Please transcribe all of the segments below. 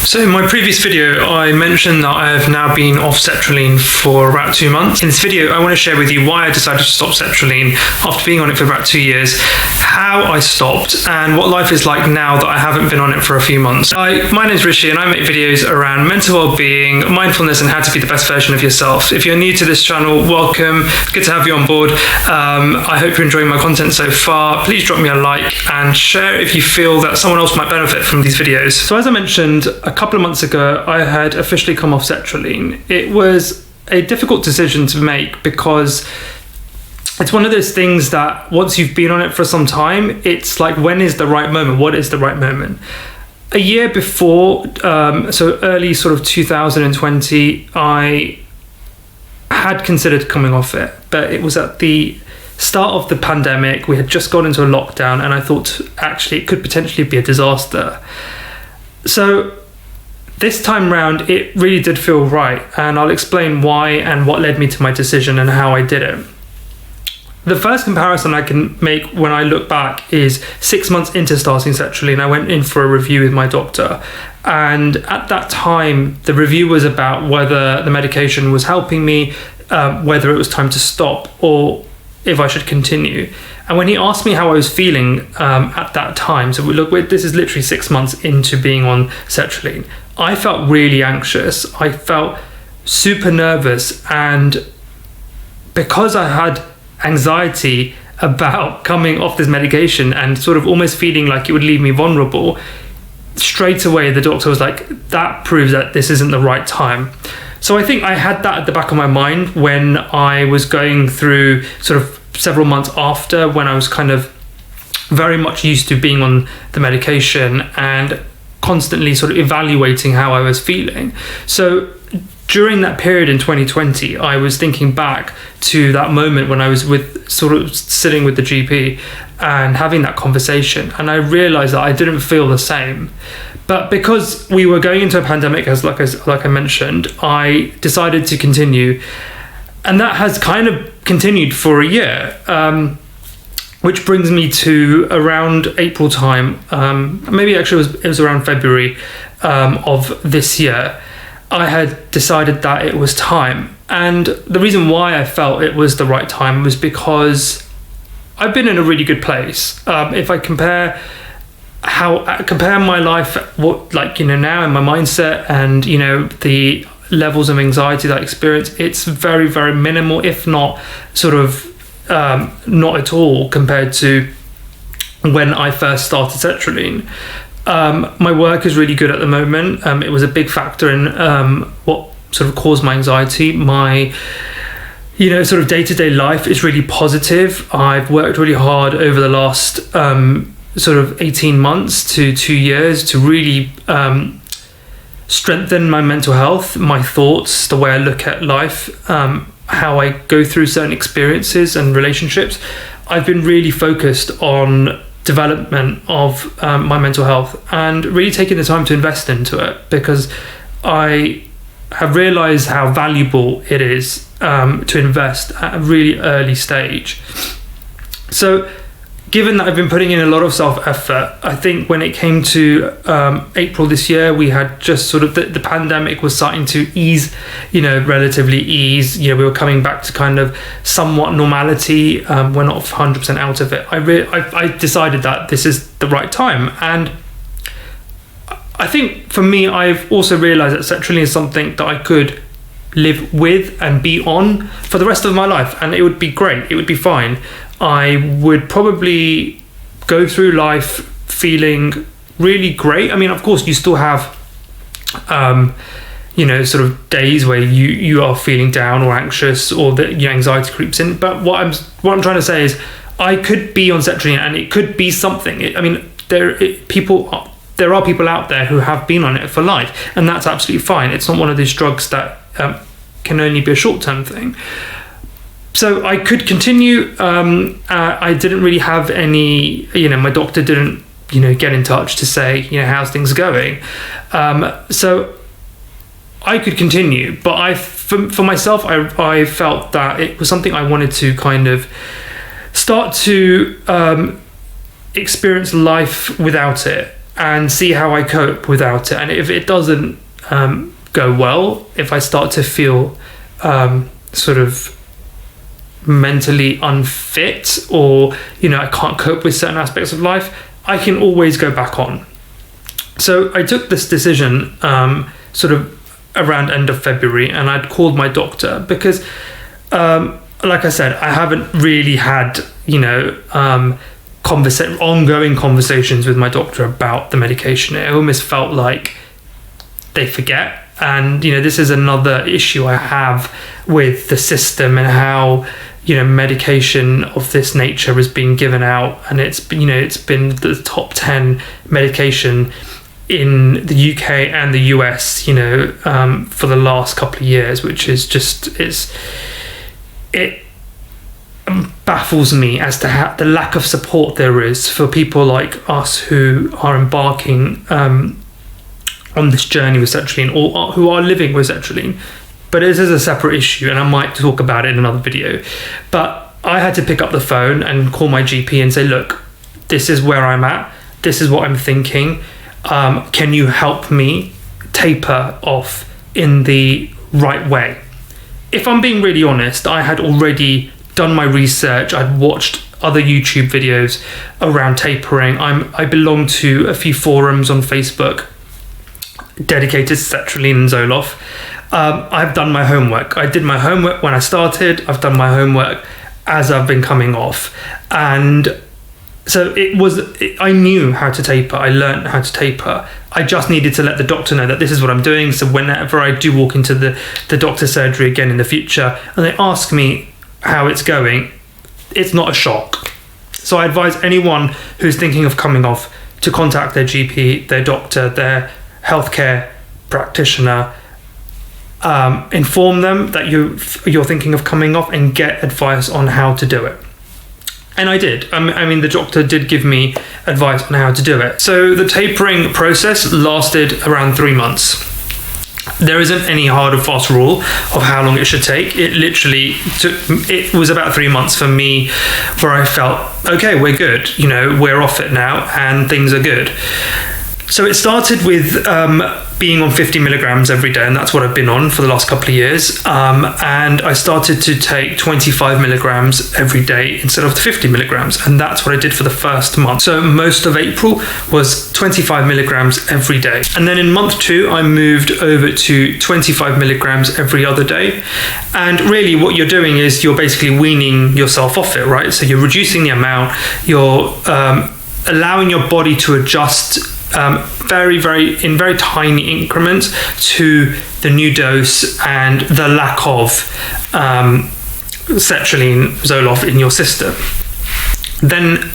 So in my previous video, I mentioned that I have now been off Sertraline for about 2 months. In this video, I want to share with you why I decided to stop Sertraline after being on it for about 2 years, how I stopped, and what life is like now that I haven't been on it for a few months. Hi, my name is Rishi and I make videos around mental well-being, mindfulness, and how to be the best version of yourself. If you're new to this channel, welcome. It's good to have you on board. I hope you're enjoying my content so far. Please drop me a like and share if you feel that someone else might benefit from these videos. So as I mentioned, a couple of months ago, I had officially come off Sertraline. It was a difficult decision to make because it's one of those things that once you've been on it for some time, it's like, when is the right moment? What is the right moment? A year before, so early sort of 2020, I had considered coming off it, but it was at the start of the pandemic. We had just gone into a lockdown and I thought actually it could potentially be a disaster. So this time round, it really did feel right, and I'll explain why and what led me to my decision and how I did it. The first comparison I can make when I look back is 6 months into starting Sertraline. I went in for a review with my doctor, and at that time, the review was about whether the medication was helping me, whether it was time to stop, or if I should continue. And when he asked me how I was feeling at that time, so this is literally 6 months into being on Sertraline, I felt really anxious. I felt super nervous, and because I had anxiety about coming off this medication and sort of almost feeling like it would leave me vulnerable, straight away the doctor was like, that proves that this isn't the right time. So I think I had that at the back of my mind when I was going through sort of several months after, when I was kind of very much used to being on the medication and constantly sort of evaluating how I was feeling. So during that period in 2020, I was thinking back to that moment when I was sitting with the GP and having that conversation, and I realized that I didn't feel the same. But because we were going into a pandemic, like I mentioned, I decided to continue, and that has kind of continued for a year, which brings me to around April time. Maybe actually it was around February of this year. I had decided that it was time, and the reason why I felt it was the right time was because I've been in a really good place. If I compare my life, now in my mindset and the levels of anxiety that I experience, it's very, very minimal, if not sort of not at all compared to when I first started Sertraline. My work is really good at the moment. It was a big factor in what sort of caused my anxiety. My sort of day-to-day life is really positive. I've worked really hard over the last sort of 18 months to 2 years to really strengthen my mental health, my thoughts, the way I look at life, how I go through certain experiences and relationships. I've been really focused on development of my mental health and really taking the time to invest into it, because I have realized how valuable it is to invest at a really early stage. So given that I've been putting in a lot of self-effort, I think when it came to April this year, we had just sort of the pandemic was starting to ease, relatively ease. We were coming back to kind of somewhat normality. We're not 100% out of it. I decided that this is the right time. And I think for me, I've also realized that Sertraline is something that I could live with and be on for the rest of my life, and it would be great. It would be fine. I would probably go through life feeling really great. I mean, of course, you still have, sort of days where you are feeling down or anxious, or that your anxiety creeps in. But what I'm trying to say is, I could be on Sertraline and it could be something. There are people out there who have been on it for life, and that's absolutely fine. It's not one of these drugs that can only be a short-term thing. So I could continue. I didn't really have any, my doctor didn't, get in touch to say, how's things going. So I could continue, but for myself, I felt that it was something I wanted to kind of start to experience life without it. and see how I cope without it. And if it doesn't go well, if I start to feel sort of mentally unfit, or I can't cope with certain aspects of life, I can always go back on. So I took this decision sort of around end of February, and I'd called my doctor because like I said, I haven't really had ongoing conversations with my doctor about the medication. It almost felt like they forget. And this is another issue I have with the system and how medication of this nature is being given out, and it's been the top 10 medication in the UK and the US for the last couple of years, which is just it baffles me as to how the lack of support there is for people like us who are embarking on this journey with sertraline, or who are living with sertraline. But this is a separate issue, and I might talk about it in another video. But I had to pick up the phone and call my GP and say, look, this is where I'm at, this is what I'm thinking, can you help me taper off in the right way? If I'm being really honest, I had already done my research. I'd watched other YouTube videos around tapering. I belong to a few forums on Facebook dedicated to sertraline and Zoloft. I've done my homework. I did my homework when I started. I've done my homework as I've been coming off. And so I knew how to taper. I learned how to taper. I just needed to let the doctor know that this is what I'm doing. So whenever I do walk into the doctor's surgery again in the future, and they ask me how it's going, it's not a shock. So I advise anyone who's thinking of coming off to contact their GP, their doctor, their healthcare practitioner, inform them that you're thinking of coming off, and get advice on how to do it. And I did. I mean, the doctor did give me advice on how to do it. So the tapering process lasted around 3 months. There isn't any hard and fast rule of how long it should take. It was about 3 months for me where I felt, okay, we're good. We're off it now and things are good. So it started with being on 50 milligrams every day, and that's what I've been on for the last couple of years. And I started to take 25 milligrams every day instead of the 50 milligrams, and that's what I did for the first month. So most of April was 25 milligrams every day. And then in month 2, I moved over to 25 milligrams every other day. And really what you're doing is you're basically weaning yourself off it, right? So you're reducing the amount, you're allowing your body to adjust very tiny increments to the new dose and the lack of sertraline, Zoloft in your system. Then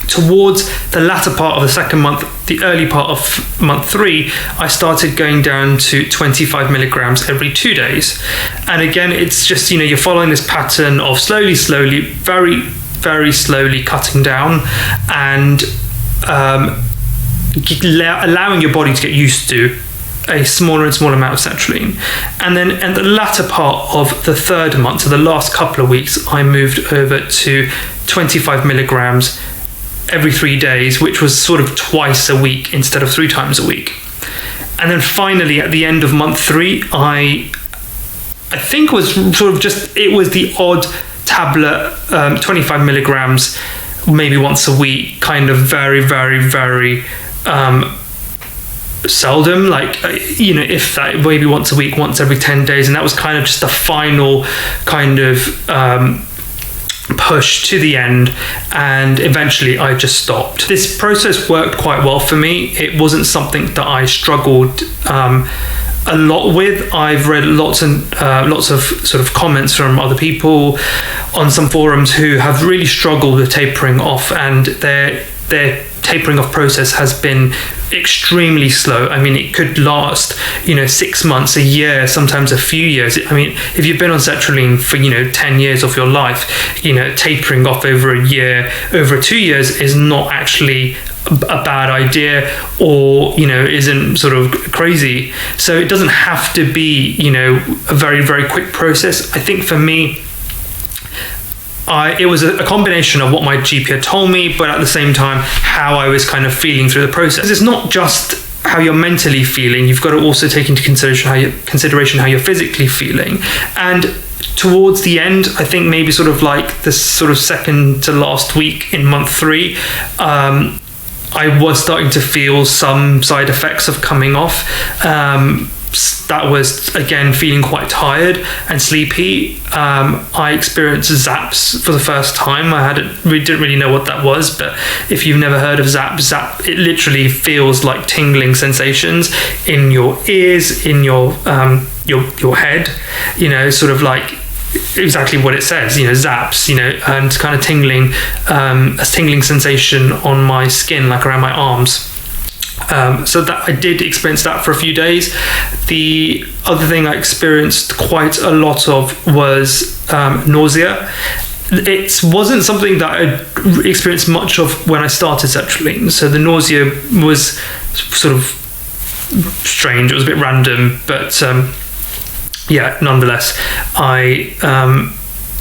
towards the latter part of the second month, the early part of month 3, I started going down to 25 milligrams every 2 days. And again, it's just, you're following this pattern of slowly, very slowly cutting down, and allowing your body to get used to a smaller and smaller amount of sertraline. And then in the latter part of the third month, so the last couple of weeks, I moved over to 25 milligrams every 3 days, which was sort of twice a week instead of 3 times a week. And then finally at the end of month 3, I think it was sort of just, it was the odd tablet, 25 milligrams maybe once a week, kind of very seldom, like if that, maybe once a week, once every 10 days, and that was kind of just the final kind of push to the end, and eventually I just stopped. This process worked quite well for me. It wasn't something that I struggled a lot with. I've read lots of sort of comments from other people on some forums who have really struggled with tapering off, and their tapering off process has been extremely slow. I mean, it could last 6 months, a year, sometimes a few years. I mean, if you've been on sertraline for 10 years of your life, tapering off over a year, over 2 years is not actually a bad idea, or isn't sort of crazy. So it doesn't have to be a very quick process. I think for me, it was a combination of what my GP had told me, but at the same time, how I was kind of feeling through the process. It's not just how you're mentally feeling, you've got to also take into consideration how you're physically feeling. And towards the end, I think maybe sort of like the sort of second to last week in month 3, I was starting to feel some side effects of coming off. That was, again, feeling quite tired and sleepy. I experienced zaps for the first time. We didn't really know what that was, but if you've never heard of zap, it literally feels like tingling sensations in your ears, in your head, sort of like exactly what it says, zaps, and kind of tingling, a tingling sensation on my skin, like around my arms. So that I did experience that for a few days. The other thing I experienced quite a lot of was nausea. It wasn't something that I experienced much of when I started Sertraline. So the nausea was sort of strange. It was a bit random, but nonetheless, I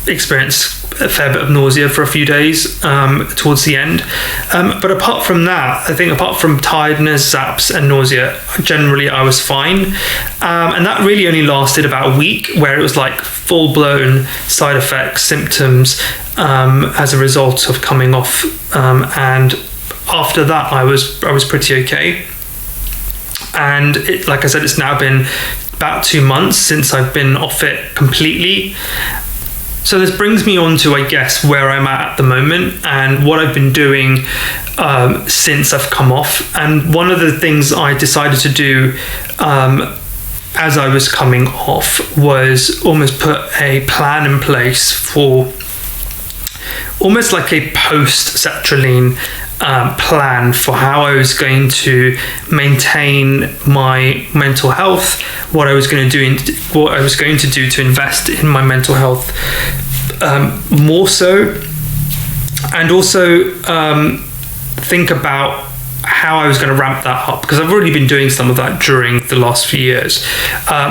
experienced a fair bit of nausea for a few days towards the end. But apart from that, I think apart from tiredness, zaps and nausea, generally I was fine. And that really only lasted about a week, where it was like full-blown side effects, symptoms as a result of coming off. And after that, I was pretty okay. And like I said, it's now been about 2 months since I've been off it completely. So this brings me on to, I guess, where I'm at the moment and what I've been doing since I've come off. And one of the things I decided to do as I was coming off was almost put a plan in place for almost like a post-Sertraline plan for how I was going to maintain my mental health, what I was going to do to invest in my mental health more so, and also think about how I was going to ramp that up, because I've already been doing some of that during the last few years.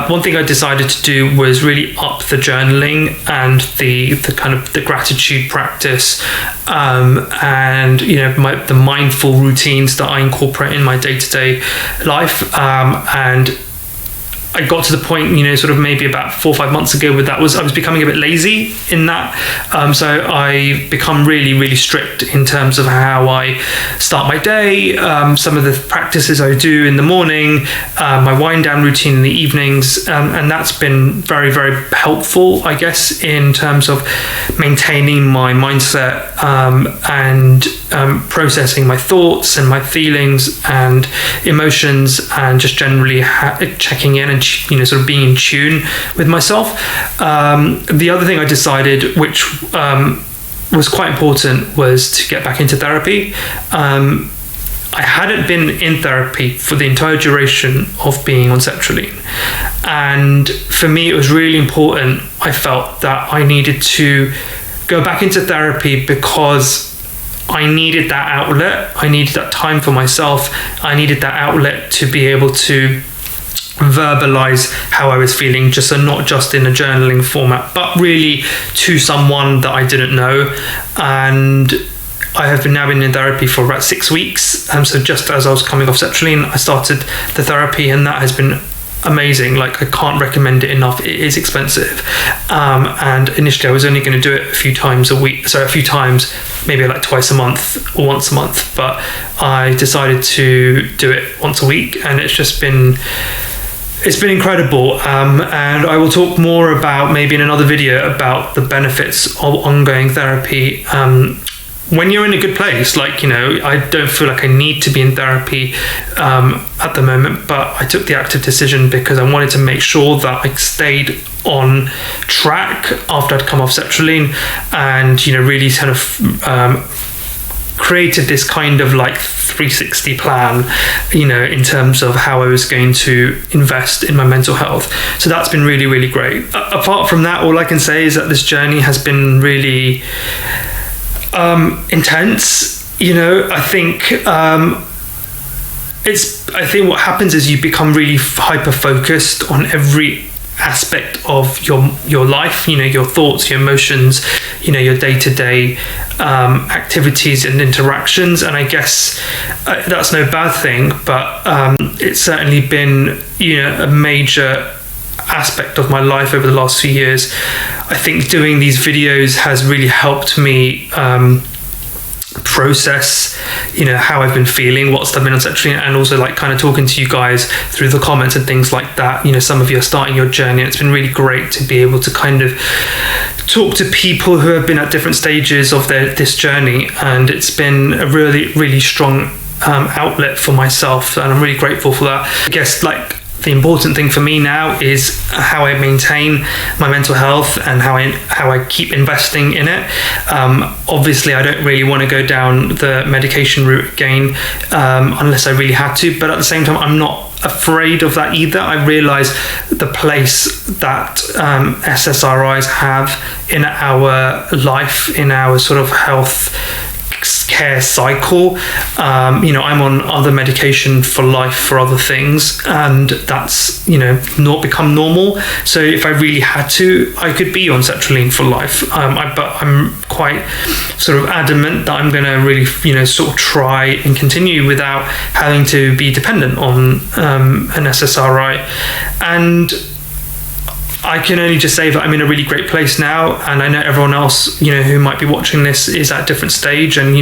One thing I decided to do was really up the journaling and the kind of the gratitude practice, and the mindful routines that I incorporate in my day-to-day life. And I got to the point, sort of maybe about 4 or 5 months ago with that, I was becoming a bit lazy in that. So I become really, really strict in terms of how I start my day, some of the practices I do in the morning, my wind down routine in the evenings. And that's been very, very helpful, I guess, in terms of maintaining my mindset and processing my thoughts and my feelings and emotions, and just generally checking in and sort of being in tune with myself. The other thing I decided, which was quite important, was to get back into therapy. I hadn't been in therapy for the entire duration of being on Sertraline, and for me it was really important. I felt that I needed to go back into therapy because I needed that outlet. I needed that time for myself. I needed that outlet to be able to verbalize how I was feeling, not just in a journaling format, but really to someone that I didn't know. And I have now been in therapy for about 6 weeks. So just as I was coming off Sertraline, I started the therapy, and that has been amazing. Like, I can't recommend it enough. It is expensive, and initially I was only going to do it a few times, maybe like twice a month or once a month, but I decided to do it once a week, and it's been incredible. And I will talk more about, maybe in another video, about the benefits of ongoing therapy when you're in a good place. I don't feel like I need to be in therapy at the moment, but I took the active decision because I wanted to make sure that I stayed on track after I'd come off Sertraline, and really kind of created this kind of like 360 plan, in terms of how I was going to invest in my mental health. So that's been really, really great. Apart from that, all I can say is that this journey has been really intense. I think what happens is you become really hyper focused on every aspect of your life, your thoughts, your emotions, your day-to-day activities and interactions. And I guess that's no bad thing, but it's certainly been a major aspect of my life over the last few years. I think doing these videos has really helped me process how I've been feeling, what's been on Sertraline, and also like kind of talking to you guys through the comments and things like that. Some of you are starting your journey, and it's been really great to be able to kind of talk to people who have been at different stages of this journey, and it's been a really, really strong outlet for myself, and I'm really grateful for that. I guess the important thing for me now is how I maintain my mental health and how I keep investing in it. Obviously, I don't really want to go down the medication route again unless I really had to. But at the same time, I'm not afraid of that either. I realise the place that SSRIs have in our life, in our sort of health care cycle. I'm on other medication for life for other things, and that's not become normal. So if I really had to, I could be on Sertraline for life. But I'm quite sort of adamant that I'm going to really sort of try and continue without having to be dependent on an SSRI. And I can only just say that I'm in a really great place now, and I know everyone else, who might be watching this is at a different stage, and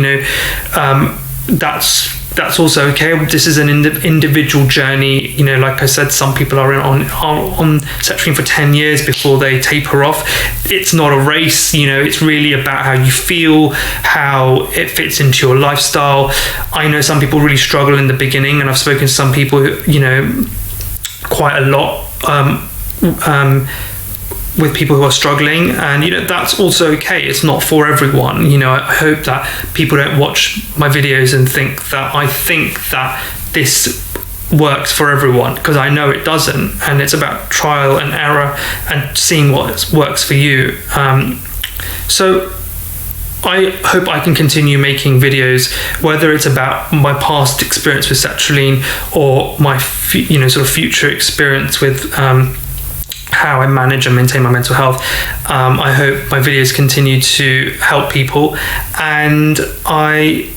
that's also okay. This is an individual journey. Like I said, some people are on Sertraline for 10 years before they taper off. It's not a race. It's really about how you feel, how it fits into your lifestyle. I know some people really struggle in the beginning, and I've spoken to some people who, quite a lot. With people who are struggling, and that's also okay. It's not for everyone. I hope that people don't watch my videos and think that this works for everyone, because I know it doesn't, and it's about trial and error and seeing what works for you. So I hope I can continue making videos, whether it's about my past experience with Sertraline or my sort of future experience with how I manage and maintain my mental health. I hope my videos continue to help people, and I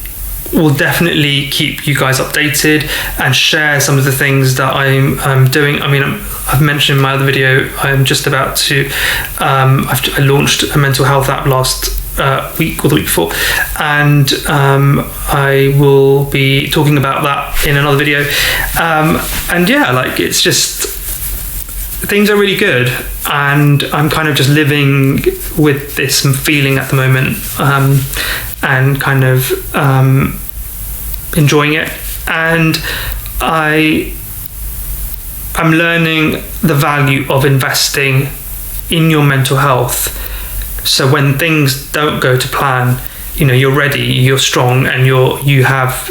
will definitely keep you guys updated and share some of the things that I'm doing. I mean, I've mentioned in my other video, I'm just about to I launched a mental health app last week or the week before, and I will be talking about that in another video. And yeah, it's just, things are really good, and I'm kind of just living with this feeling at the moment, and kind of enjoying it. And I'm learning the value of investing in your mental health, so when things don't go to plan, you're ready, you're strong, and you have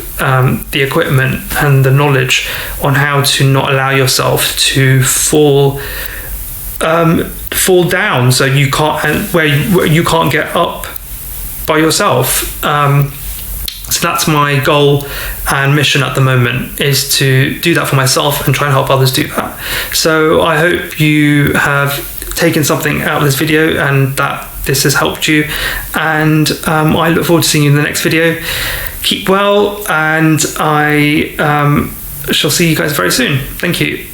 the equipment and the knowledge on how to not allow yourself to fall down, so you can't, and where you can't get up by yourself. So that's my goal and mission at the moment, is to do that for myself and try and help others do that. So I hope you have taken something out of this video and that this has helped you, and I look forward to seeing you in the next video. Keep well, and I shall see you guys very soon. Thank you.